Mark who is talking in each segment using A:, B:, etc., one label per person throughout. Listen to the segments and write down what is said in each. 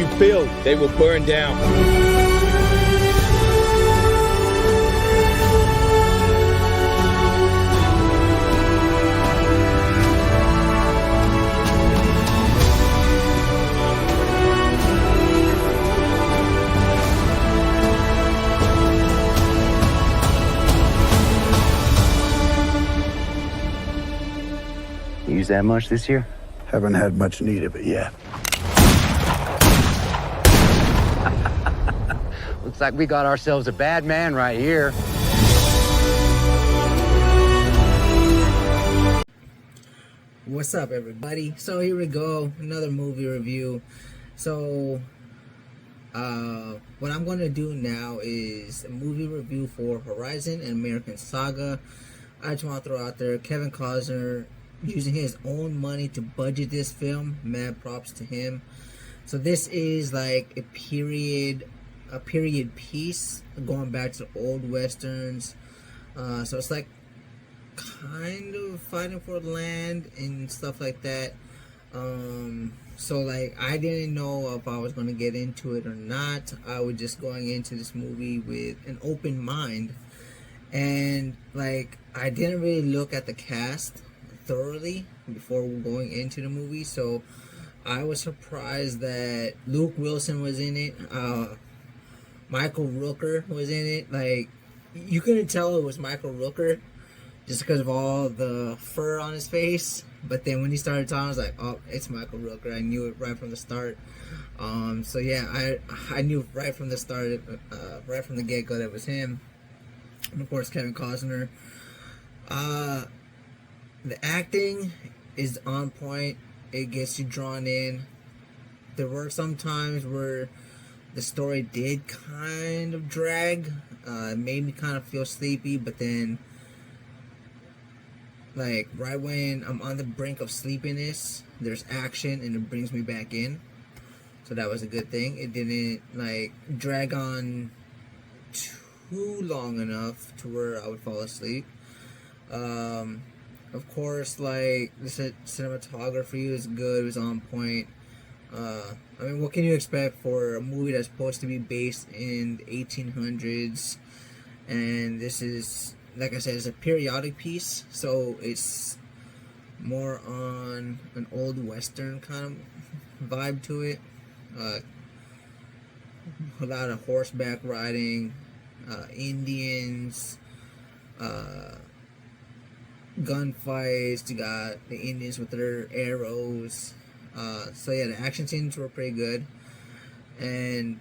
A: you build, they will burn down.
B: You use that much this year?
C: Haven't had much need of it yet.
B: Looks like we got ourselves a bad man right here.
D: What's up, everybody? So here we go, another movie review. So what I'm going to do now is a movie review for Horizon and American Saga. I just want to throw out there, Kevin Costner using his own money to budget this film. Mad props to him. So this is like a period piece going back to old westerns. So it's like kind of fighting for land and stuff like that. So like I didn't know if I was going to get into it or not. I was just going into this movie with an open mind, and like I didn't really look at the cast thoroughly before going into the movie. So I was surprised that Luke Wilson was in it. Michael Rooker was in it. Like, you couldn't tell it was Michael Rooker just because of all the fur on his face. But then when he started talking, I was like, oh, it's Michael Rooker. I knew it right from the start. So yeah, I knew right from the start, right from the get-go, that it was him. And of course, Kevin Costner. The acting is on point. It gets you drawn in. There were some times where the story did kind of drag. It made me kind of feel sleepy, but then like right when I'm on the brink of sleepiness, there's action and it brings me back in. So that was a good thing. It didn't like drag on too long enough to where I would fall asleep. Of course, like the cinematography was good, it was on point. I mean, what can you expect for a movie that's supposed to be based in the 1800s? And this is, like I said, it's a periodic piece, so it's more on an old western kind of vibe to it. A lot of horseback riding, Indians, gunfights. You got the Indians with their arrows. So yeah, the action scenes were pretty good. And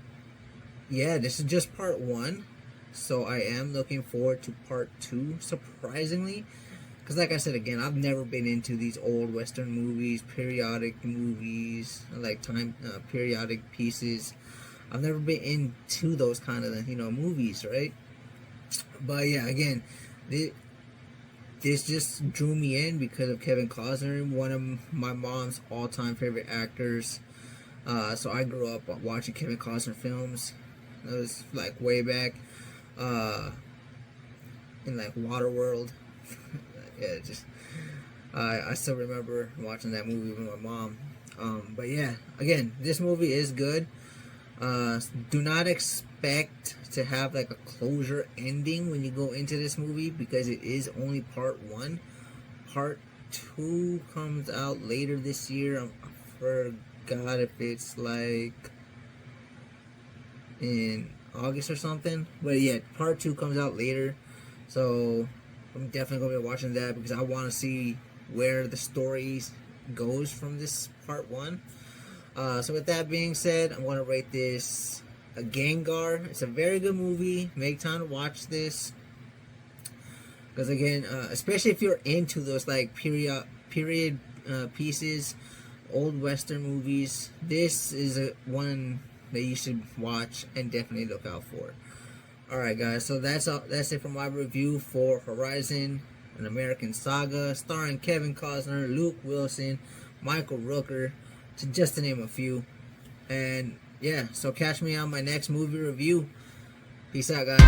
D: yeah, this is just part one, so I am looking forward to part two, surprisingly, because like I said, again, I've never been into these old western movies, periodic movies, like time periodic pieces. I've never been into those kind of movies, right? But yeah, again, this just drew me in because of Kevin Costner, one of my mom's all-time favorite actors. So I grew up watching Kevin Costner films. That was like way back in like Waterworld. Yeah, just I still remember watching that movie with my mom. But yeah, again, this movie is good. Do not expect to have like a closure ending when you go into this movie, because it is only part one. Part two comes out later this year. I forgot if it's like in August or something, but yeah, part two comes out later. So I'm definitely gonna be watching that because I want to see where the story goes from this part one. So with that being said, I'm going to rate this a Gengar. It's a very good movie. Make time to watch this. Because again, especially if you're into those like period pieces, old western movies, this is one that you should watch and definitely look out for. Alright guys, so that's it for my review for Horizon, an American Saga, starring Kevin Costner, Luke Wilson, Michael Rooker, just to name a few. And yeah, so catch me on my next movie review. Peace out, guys.